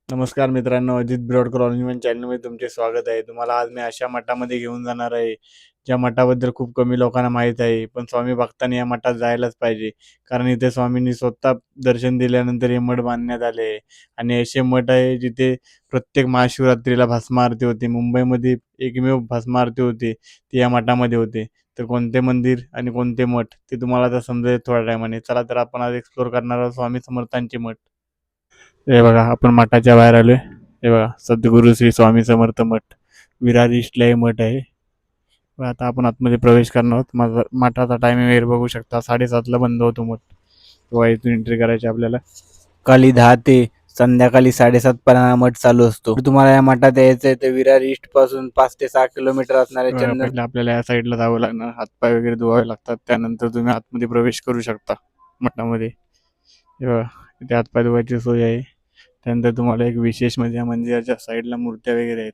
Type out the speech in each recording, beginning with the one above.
नमस्कार मित्रांनो, अजित ब्रॉडकर ऑल चॅनलमध्ये तुमचे स्वागत आहे. तुम्हाला आज मी अशा मठामध्ये घेऊन जाणार आहे, ज्या मठाबद्दल खूप कमी लोकांना माहीत आहे. पण स्वामी भक्तांनी या मठात जायलाच पाहिजे. कारण इथे स्वामींनी स्वतः दर्शन दिल्यानंतर हे मठ बांधण्यात आले आहे. आणि असे मठ आहे जिथे प्रत्येक महाशिवरात्रीला भस्म आरती होते. मुंबईमध्ये एकमेव भस्म आरती होते, ती या मठामध्ये होते. तर कोणते मंदिर आणि कोणते मठ ते तुम्हाला आता समजेल थोड्या टायमाने. चला तर आपण आज एक्सप्लोर करणार आहोत स्वामी समर्थांचे मठ. हे बघा आपण मठाच्या बाहेर आलोय. हे बघा सद्गुरू श्री स्वामी समर्थ मठ विरार ईस्टला हे मठ आहे. आता आपण आतमध्ये प्रवेश करणार आहोत. माझा मठाचा टायमिंग वगैरे बघू शकता. 7:30ला बंद होतो मठ. तेव्हा इथून एंट्री करायची आपल्याला. सकाळी 10 ते संध्याकाळी 7:30 पर्यंत मठ चालू असतो. तुम्हाला या मठात यायचंय तर विरार ईस्ट पासून 5 ते 6 किलोमीटर असणारे चंदन पहिले आपल्याला या साईडला जावं लागणार. हातपाय वगैरे धुवावे लागतात. त्यानंतर तुम्ही आतमध्ये प्रवेश करू शकता मठामध्ये. हे बघा इथे हातपाय धुवायची सोय आहे. त्यानंतर तुम्हाला एक विशेष म्हणजे या मंदिराच्या साईडला मूर्त्या वगैरे आहेत.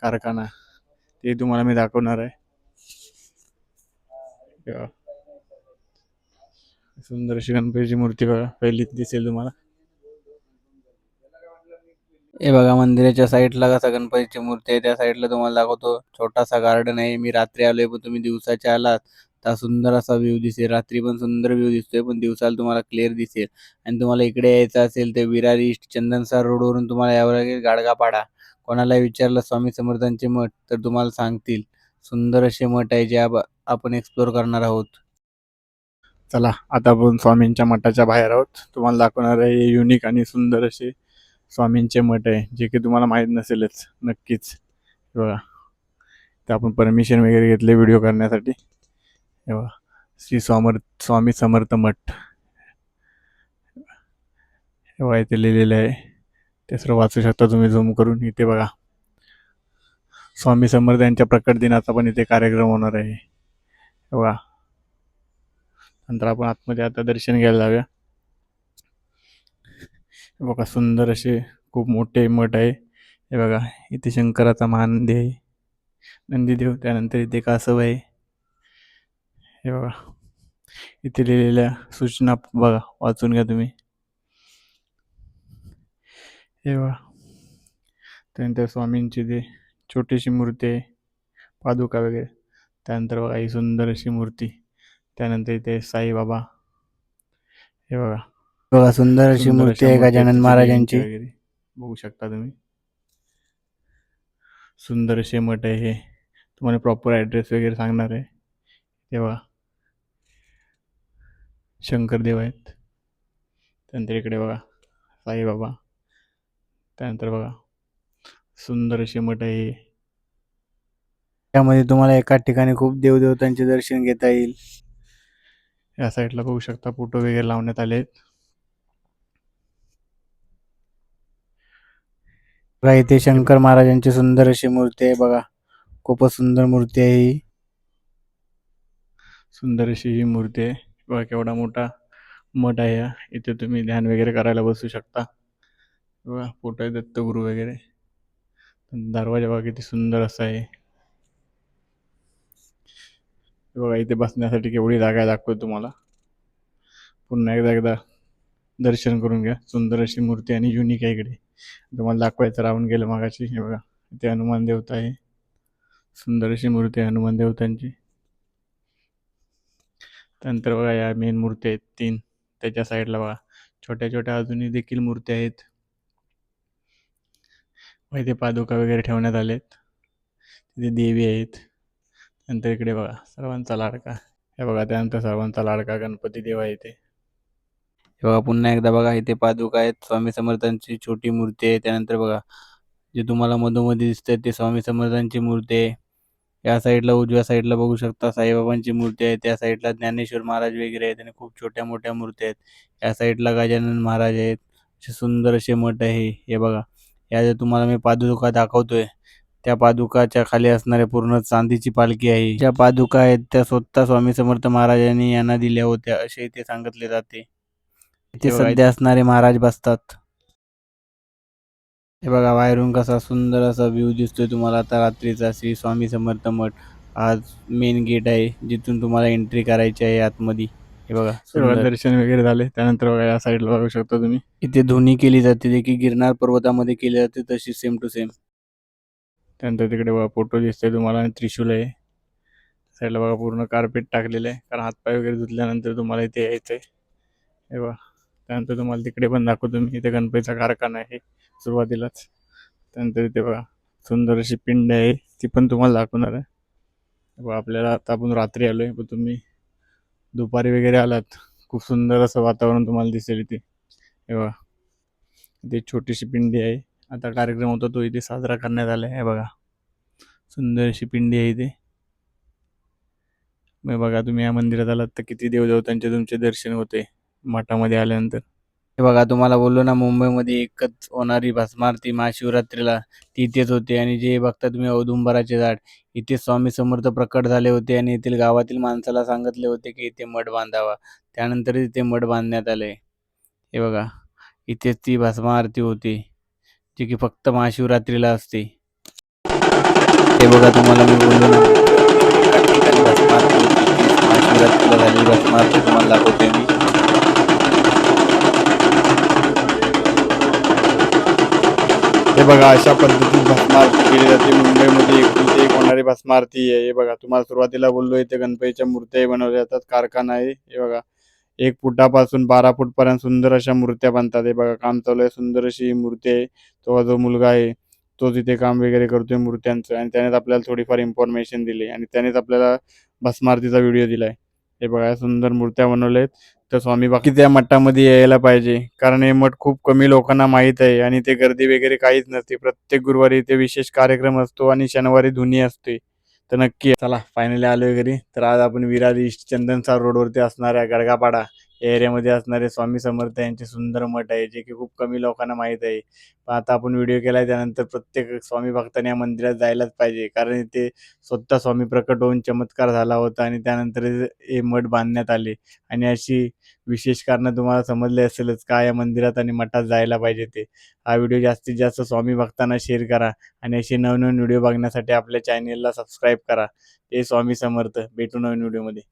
कारखाना ते तुम्हाला मी दाखवणार आहे. सुंदर अशी गणपतीची मूर्ती बघा पहिली दिसेल तुम्हाला. हे बघा मंदिराच्या साईडला कसा गणपतीची मूर्ती आहे त्या साईडला तुम्हाला दाखवतो. छोटासा गार्डन आहे. मी रात्री आलोय पण तुम्ही दिवसाच्या आलात तर सुंदर असा व्ह्यू दिसेल. रात्री पण सुंदर व्ह्यू दिसतोय पण दिवसाला तुम्हाला क्लिअर दिसेल. आणि तुम्हाला इकडे यायचं असेल तर विरार ईस्ट चंदनसर रोडवरून तुम्हाला यावं लागेल गाडगापाडा. कोणाला विचारलं स्वामी समर्थांचे मठ तर तुम्हाला सांगतील. सुंदर असे मठ आहे जे आपण एक्सप्लोर करणार आहोत. चला आता आपण स्वामींच्या मठाच्या बाहेर आहोत. तुम्हाला दाखवणार आहे युनिक आणि सुंदर असे स्वामींचे मठ आहे, जे की तुम्हाला माहीत नसेलच नक्कीच. बघा तर आपण परमिशन वगैरे घेतले व्हिडिओ करण्यासाठी. हे बघा श्री स्वामी समर्थ मठ. हे बघा इथे लिहिलेलं आहे. ते सर्व वाचू शकता तुम्ही झूम करून. इथे बघा स्वामी समर्थ यांच्या प्रकट दिनाचा पण इथे कार्यक्रम होणार आहे. हे बघा नंतर आपण आतमध्ये आता दर्शन घ्यायला जाऊया. हे बघा सुंदर असे खूप मोठे मठ आहे. हे बघा इथे शंकराचा महानंदी आहे, नंदीदेव. त्यानंतर इथे कासव आहे. हे बघा इथे लिहिलेल्या सूचना बघा, वाचून घ्या तुम्ही. हे बघा त्यानंतर स्वामींची ते छोटीशी मूर्ती आहे, पादुका वगैरे. त्यानंतर बघा ही सुंदर अशी मूर्ती. त्यानंतर इथे साईबाबा. हे बघा बघा सुंदर अशी सुंदर मूर्ती अशा आहे मूर्ती आहेत गजानन तिथे देवींच्या महाराजांची. वगैरे, बघू शकता तुम्ही. सुंदर असे मठ आहे हे. तुम्हाला प्रॉपर ॲड्रेस वगैरे सांगणार आहे. तेव्हा शंकरदेव आहेत. त्यानंतर इकडे बघा साईबाबा. त्यानंतर बघा सुंदर असे मठ आहे हे. त्यामध्ये तुम्हाला एकाच ठिकाणी खूप देवदेवतांचे दर्शन घेता येईल. या साईडला बघू शकता फोटो वगैरे लावण्यात आले आहेत. बघा इथे शंकर महाराजांची सुंदर अशी मूर्ती आहे. बघा खूपच सुंदर मूर्ती आहे ही. सुंदर अशी ही मूर्ती आहे. बघा केवढा मोठा मठ आहे. इथे तुम्ही ध्यान वगैरे करायला बसू शकता. बघा फोटो आहे दत्तगुरू वगैरे. दरवाजा बघा किती सुंदर असा आहे. बघा इथे बसण्यासाठी केवढी जागा दाखवतो तुम्हाला. पुन्हा एकदा दर्शन करून घ्या. सुंदर अशी मूर्ती आणि युनिक आहे. इकडे तुम्हाला दाखवायचं राहून गेलं मागाशी. हे बघा इथे हनुमान देवता आहे. सुंदर अशी मूर्ती आहे हनुमान देवतांची. त्यानंतर बघा या मेन मूर्ती आहेत 3. त्याच्या साईडला बघा छोट्या छोट्या अजूनही देखील मूर्ती आहेत. इथे पादुका वगैरे ठेवण्यात आलेत. तिथे देवी आहेत. नंतर इकडे बघा सर्वांचा लाडका. हे बघा त्यानंतर सर्वांचा लाडका गणपती देव आहे इथे. हे बघा पुन्हा एकदा बघा इथे पादुका आहेत. स्वामी समर्थांची छोटी मूर्ती आहे. त्यानंतर बघा जे तुम्हाला मधोमधी दिसतंय ते स्वामी समर्थांची मूर्ती आहे. या साईडला उजव्या साईडला बघू शकता साईबाबांची मूर्ती आहे. त्या साईडला ज्ञानेश्वर महाराज वगैरे आहेत आणि खूप छोट्या मोठ्या मूर्ती आहेत. या साईडला गजानन महाराज आहेत. असे सुंदर असे मठ आहे हे बघा. या ज्या तुम्हाला मी पादुका दाखवतोय त्या पादुकाच्या खाली असणाऱ्या पूर्ण चांदीची पालखी आहे. ज्या पादुका आहेत त्या स्वतः स्वामी समर्थ महाराजांनी यांना दिल्या होत्या असे इथे सांगितले जाते. इथे सध्या असणारे महाराज बसतात. हे बघा बाहेरून कसा सुंदर असा व्ह्यू दिसतोय तुम्हाला आता रात्रीचा. श्री स्वामी समर्थ मठ आज मेन गेट आहे जिथून तुम्हाला एंट्री करायची आहे आतमध्ये. हे बघा हे बघा सुंदर. दर्शन वगैरे झाले. त्यानंतर बघा या साईडला बघू शकता तुम्ही. इथे धुनी केली जाते जे की गिरनार पर्वतामध्ये केली जाते तशी सेम टू सेम. त्यानंतर तिकडे बघा फोटो दिसतोय तुम्हाला आणि त्रिशूल आहे. साईडला बघा पूर्ण कार्पेट टाकलेलं आहे, कारण हातपाय वगैरे धुतल्यानंतर तुम्हाला इथे यायचं आहे. हे बघा. त्यानंतर तुम्हाला तिकडे पण दाखवतो मी. इथे गणपतीचा कारखाना आहे सुरुवातीलाच. त्यानंतर इथे बघा सुंदर अशी पिंड आहे, ती पण तुम्हाला दाखवणार आहे. हे बघा आपल्याला आता आपण रात्री आलोय, पण तुम्ही दुपारी वगैरे आलात, खूप सुंदर असं वातावरण तुम्हाला दिसेल इथे. हे बघा इथे छोटीशी पिंडी आहे. आता कार्यक्रम होता तो इथे साजरा करण्यात आला आहे. हे बघा सुंदर अशी पिंडी आहे इथे. मग बघा तुम्ही या मंदिरात आलात तर किती देवदेवतांचे तुमचे दर्शन होते मठामध्ये आल्यानंतर. हे बघा तुम्हाला बोललो ना मुंबईमध्ये एकच होणारी भस्म आरती महाशिवरात्रीला ती इथेच होते. आणि जे बघता तुम्ही औदुंबराचे झाड, इथे स्वामी समर्थ प्रकट झाले होते आणि येथील गावातील माणसाला सांगितले होते की इथे मठ बांधावा. त्यानंतर इथे मठ बांधण्यात आले. हे बघा इथेच ती भस्म आरती होती जी की फक्त महाशिवरात्रीला असते. हे बघा तुम्हाला मी बोललो ना मुंबईमध्ये एका ठिकाणी भस्म आरती होती, तीच महाशिवरात्रीला झालेली भस्म आरती तुम्हाला दाखवतोय मी. हे बघा अशा पद्धतीत भस्म आरती केली जाते मुंबईमध्ये. एकुलती एक होणारी भस्म आरती आहे. हे बघा तुम्हाला सुरुवातीला बोललो इथे गणपतीच्या मूर्त्याही बनवल्या जातात, कारखाना आहे. हे बघा 1 फुटापासून 12 फूटपर्यंत सुंदर अशा मूर्त्या बनतात. हे बघा काम चालू आहे. सुंदर अशी ही मूर्ती आहे. तो जो मुलगा आहे तोच इथे काम वगैरे करतोय मूर्त्यांचं, आणि त्यानेच आपल्याला थोडीफार इन्फॉर्मेशन दिली आणि त्यानेच आपल्याला भस्म आरतीचा व्हिडिओ दिलाय. हे बघा सुंदर मूर्त्या बनवल्यात. तर स्वामी बाकी त्या मठामध्ये यायला पाहिजे, कारण हे मठ खूप कमी लोकांना माहीत आहे आणि ते गर्दी वगैरे काहीच नसते. प्रत्येक गुरुवारी इथे विशेष कार्यक्रम असतो आणि शनिवारी धुनी असते. तर नक्की चला फायनली आलोय घरी. तर आज आपण विरार ईस्ट चंदनसार रोडवरती असणाऱ्या गडगापाडा या एरियामध्ये असणारे स्वामी समर्थ यांचे सुंदर मठ आहे, जे की खूप कमी लोकांना माहीत आहे. पण आता आपण व्हिडिओ केलाय त्यानंतर प्रत्येक स्वामी भक्ताने या मंदिरात जायलाच पाहिजे, कारण इथे स्वतः स्वामी प्रकट होऊन चमत्कार झाला होता आणि त्यानंतर हे मठ बांधण्यात आले. आणि अशी विशेष कारणं तुम्हाला समजले असेलच का या मंदिरात आणि मठात जायला पाहिजे ते. हा व्हिडिओ जास्तीत जास्त स्वामी भक्तांना शेअर करा आणि असे नवनवीन व्हिडिओ बघण्यासाठी आपल्या चॅनेलला सबस्क्राईब करा. हे स्वामी समर्थ. भेटू नवीन व्हिडिओमध्ये.